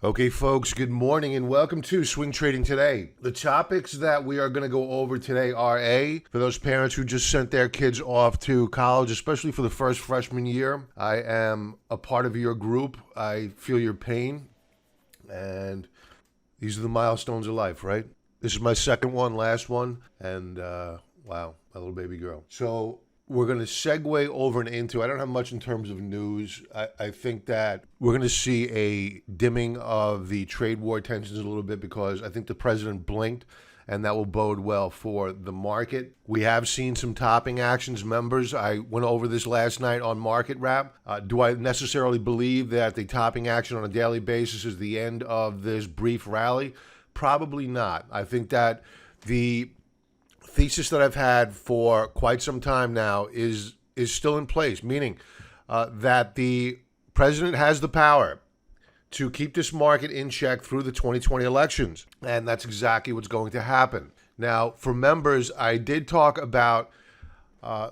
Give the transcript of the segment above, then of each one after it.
Okay, folks, good morning and welcome to Swing Trading Today. The topics that we are going to go over today are for those parents who just sent their kids off to college, especially for the first freshman year. I am a part of your group. I feel your pain, and these are the milestones of life, right? This is my second one, last one, and wow, my little baby girl. So we're going to segue over and into, I don't have much in terms of news. I think that we're going to see a dimming of the trade war tensions a little bit because I think the president blinked, and that will bode well for the market. We have seen some topping actions. Members, I went over this last night on Market Wrap. Do I necessarily believe that the topping action on a daily basis is the end of this brief rally? Probably not. I think that the thesis that I've had for quite some time now is still in place, meaning that the president has the power to keep this market in check through the 2020 elections, and that's exactly what's going to happen. Now, for members, I did talk about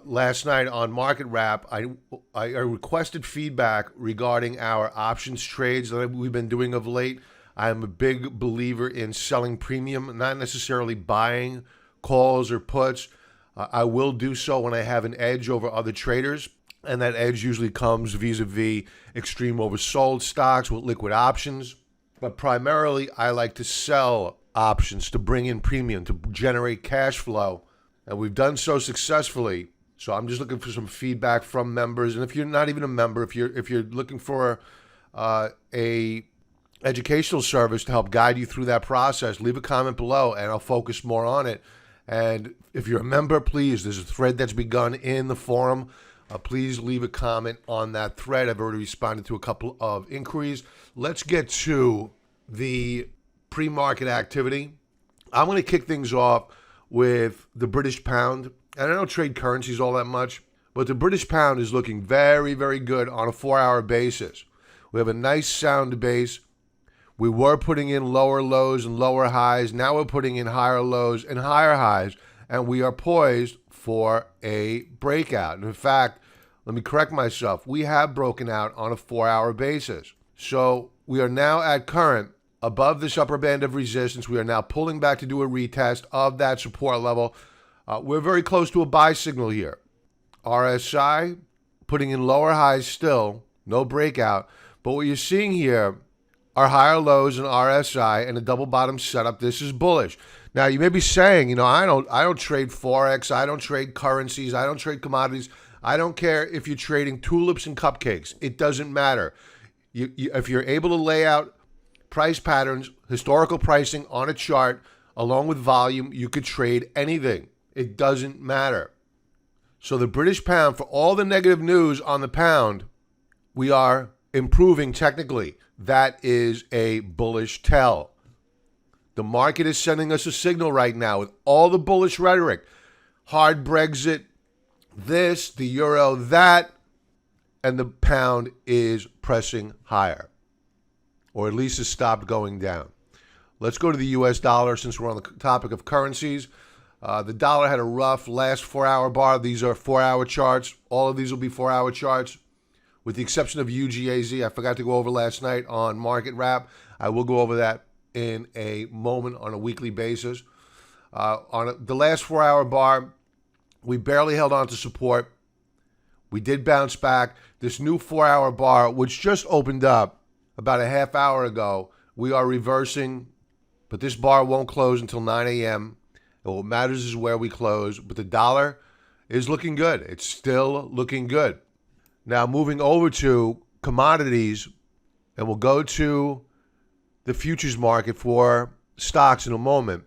last night on Market Wrap. I requested feedback regarding our options trades that we've been doing of late. I am a big believer in selling premium, not necessarily buying calls or puts. I will do so when I have an edge over other traders, and that edge usually comes vis-a-vis extreme oversold stocks with liquid options. But primarily, I like to sell options to bring in premium, to generate cash flow, and we've done so successfully. So I'm just looking for some feedback from members, and if you're not even a member, if you're looking for a educational service to help guide you through that process, leave a comment below, and I'll focus more on it. And if you're a member, please, there's a thread that's begun in the forum. Please leave a comment on that thread. I've already responded to a couple of inquiries. Let's get to the pre-market activity. I'm going to kick things off with the British pound. And I don't trade currencies all that much, but the British pound is looking very, very good on a 4-hour basis. We have a nice sound base. We were putting in lower lows and lower highs. Now we're putting in higher lows and higher highs, and we are poised for a breakout. And in fact, let me correct myself. We have broken out on a 4-hour basis. So we are now at current above this upper band of resistance. We are now pulling back to do a retest of that support level. We're very close to a buy signal here. RSI putting in lower highs still, no breakout. But what you're seeing here are higher lows in RSI and a double bottom setup. This is bullish. Now you may be saying, I don't trade Forex, I don't trade currencies, I don't trade commodities. I don't care if you're trading tulips and cupcakes. It doesn't matter. If you're able to lay out price patterns, historical pricing on a chart, along with volume, you could trade anything. It doesn't matter. So the British pound, for all the negative news on the pound, we are improving technically. That is a bullish tell. The market is sending us a signal right now with all the bullish rhetoric. Hard Brexit, this, the euro, that, and the pound is pressing higher, or at least has stopped going down. Let's go to the US dollar since we're on the topic of currencies. The dollar had a rough last 4-hour bar. These are 4-hour charts. All of these will be 4-hour charts, with the exception of UGAZ. I forgot to go over last night on Market Wrap. I will go over that in a moment on a weekly basis. The last 4-hour bar, we barely held on to support. We did bounce back. This new 4-hour bar, which just opened up about a half hour ago, we are reversing, but this bar won't close until 9 a.m. And what matters is where we close, but the dollar is looking good. It's still looking good. Now, moving over to commodities, and we'll go to the futures market for stocks in a moment.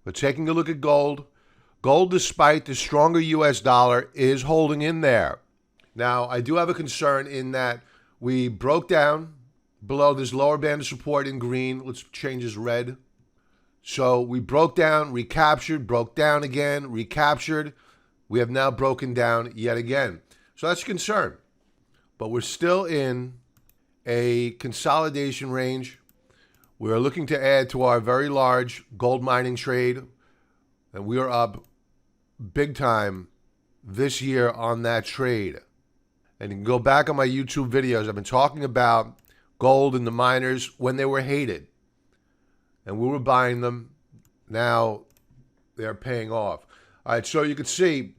But taking a look at gold, gold, despite the stronger U.S. dollar, is holding in there. Now, I do have a concern in that we broke down below this lower band of support in green. Let's change this red. So we broke down, recaptured, broke down again, recaptured. We have now broken down yet again. So that's a concern. But we're still in a consolidation range. We are looking to add to our very large gold mining trade, and we are up big time this year on that trade. And you can go back on my YouTube videos. I've been talking about gold and the miners when they were hated. And we were buying them. Now they're paying off. All right, so you can see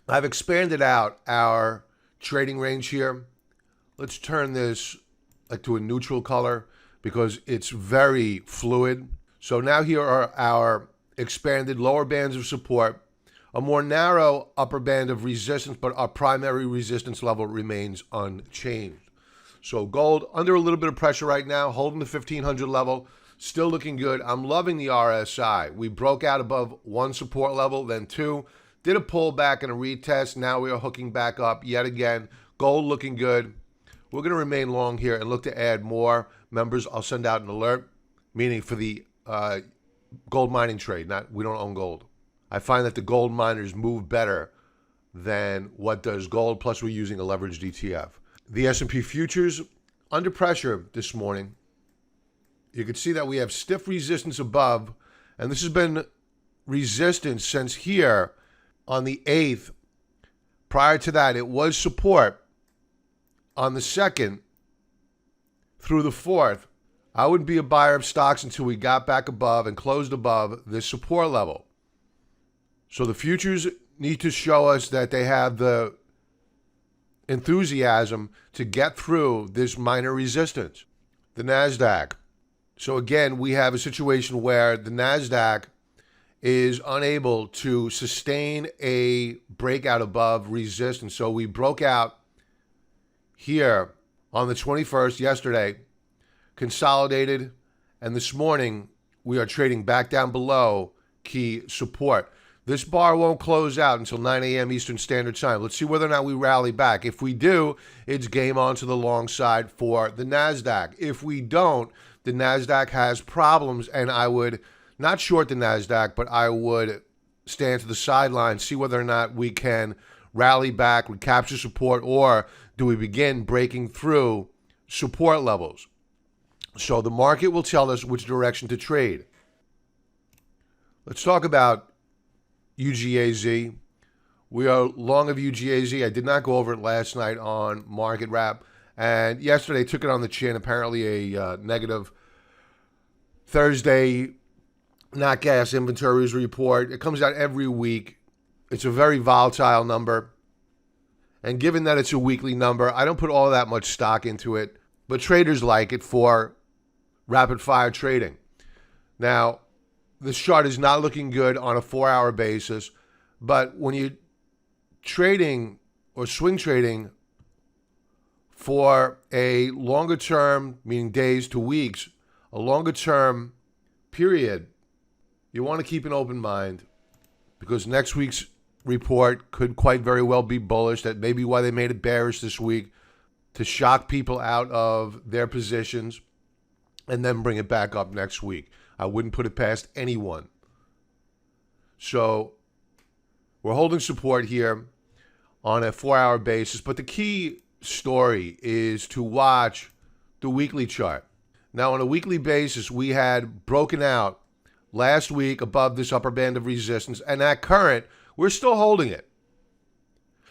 I've expanded out our trading range here. Let's turn this to a neutral color because it's very fluid. So now here are our expanded lower bands of support, a more narrow upper band of resistance, but our primary resistance level remains unchanged. So gold under a little bit of pressure right now, holding the 1500 level, still looking good. I'm loving the RSI. We broke out above one support level, then two, did a pullback and a retest. Now we are hooking back up yet again. Gold looking good. We're going to remain long here and look to add more members. I'll send out an alert, meaning for the gold mining trade. We don't own gold. I find that the gold miners move better than what does gold, plus we're using a leveraged ETF. The S&P futures under pressure this morning. You can see that we have stiff resistance above, and this has been resistance since here on the 8th. Prior to that, it was support on the 2nd through the 4th. I wouldn't be a buyer of stocks until we got back above and closed above this support level. So the futures need to show us that they have the enthusiasm to get through this minor resistance. The NASDAQ. So again, we have a situation where the NASDAQ is unable to sustain a breakout above resistance. So we broke out here on the 21st, yesterday, consolidated, and this morning we are trading back down below key support. This bar won't close out until 9 a.m. Eastern Standard Time. Let's see whether or not we rally back. If we do, it's game on to the long side for the NASDAQ. If we don't, the NASDAQ has problems, and I would not short the NASDAQ, but I would stand to the sideline, see whether or not we can rally back, recapture support, or do we begin breaking through support levels. So the market will tell us which direction to trade. Let's talk about UGAZ. We are long of UGAZ. I did not go over it last night on Market Wrap. And yesterday took it on the chin. Apparently a negative Thursday not gas inventories report. It comes out every week. It's a very volatile number. And given that it's a weekly number, I don't put all that much stock into it. But traders like it for rapid fire trading. Now, this chart is not looking good on a 4-hour basis. But when you're trading or swing trading for a longer term, meaning days to weeks, a longer term period, you want to keep an open mind because next week's report could quite very well be bullish. That may be why they made it bearish this week, to shock people out of their positions and then bring it back up next week. I wouldn't put it past anyone. So we're holding support here on a 4-hour basis, but the key story is to watch the weekly chart. Now, on a weekly basis, we had broken out last week above this upper band of resistance, and at current, we're still holding it.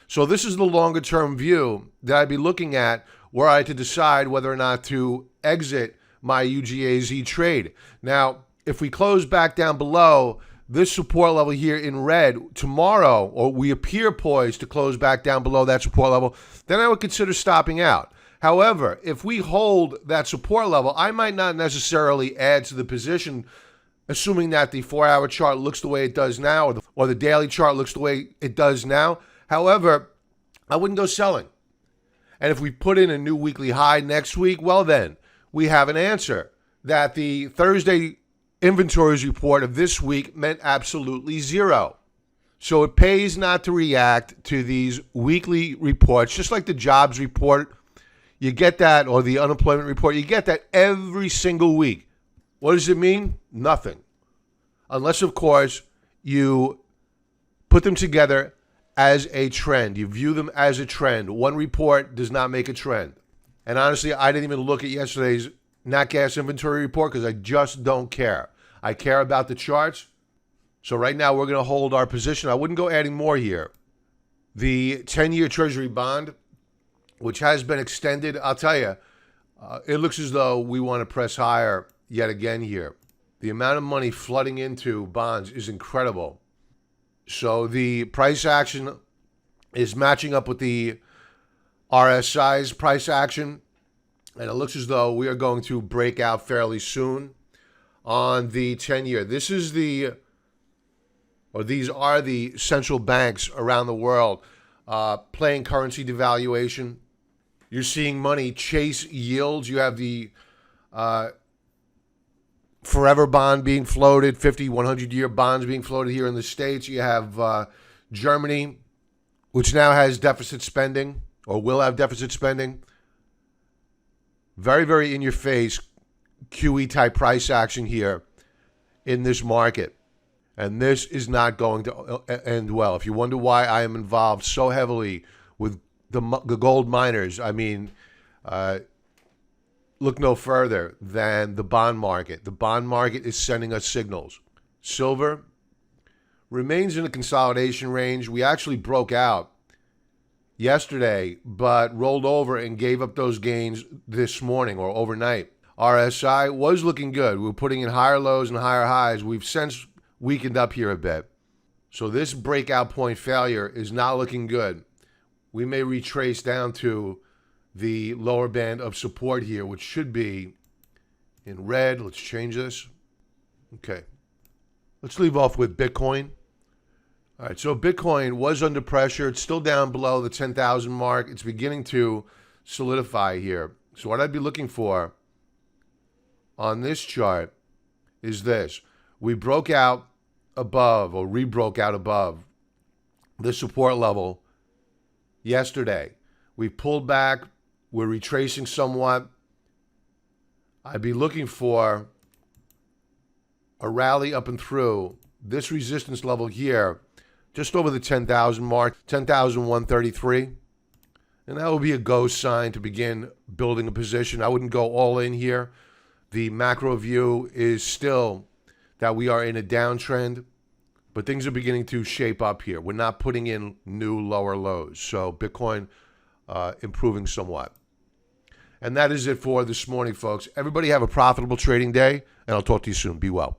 So this is the longer term view that I'd be looking at were I to decide whether or not to exit my UGAZ trade. Now, if we close back down below this support level here in red tomorrow, or we appear poised to close back down below that support level, then I would consider stopping out. However, if we hold that support level, I might not necessarily add to the position, assuming that the 4-hour chart looks the way it does now, or the daily chart looks the way it does now. However, I wouldn't go selling. And if we put in a new weekly high next week, well then, we have an answer that the Thursday inventories report of this week meant absolutely zero. So it pays not to react to these weekly reports, just like the jobs report. You get that, or the unemployment report. You get that every single week. What does it mean? Nothing. Unless, of course, you put them together as a trend. You view them as a trend. One report does not make a trend. And honestly, I didn't even look at yesterday's nat gas inventory report because I just don't care. I care about the charts. So right now we're going to hold our position. I wouldn't go adding more here. The 10-year Treasury bond, which has been extended, I'll tell you, It looks as though we want to press higher yet again here. The amount of money flooding into bonds is incredible. So the price action is matching up with the RSI's price action, and it looks as though we are going to break out fairly soon on the 10-year. These are the central banks around the world playing currency devaluation. You're seeing money chase yields. You have the forever bond being floated, 50, 100-year bonds being floated here in the States. You have Germany, which now has deficit spending, or will have deficit spending. Very, very in-your-face QE-type price action here in this market. And this is not going to end well. If you wonder why I am involved so heavily with the gold miners, I mean, look no further than the bond market. The bond market is sending us signals. Silver remains in a consolidation range. We actually broke out yesterday, but rolled over and gave up those gains this morning or overnight. RSI was looking good. We were putting in higher lows and higher highs. We've since weakened up here a bit. So this breakout point failure is not looking good. We may retrace down to the lower band of support here, which should be in red. Let's change this. Okay. Let's leave off with Bitcoin. All right, so Bitcoin was under pressure. It's still down below the 10,000 mark. It's beginning to solidify here. So what I'd be looking for on this chart is this. We broke out above, or rebroke out above, the support level yesterday. We pulled back. We're retracing somewhat. I'd be looking for a rally up and through this resistance level here, just over the 10,000 mark, 10,133. And that would be a go sign to begin building a position. I wouldn't go all in here. The macro view is still that we are in a downtrend, but things are beginning to shape up here. We're not putting in new lower lows. So Bitcoin improving somewhat. And that is it for this morning, folks. Everybody have a profitable trading day, and I'll talk to you soon. Be well.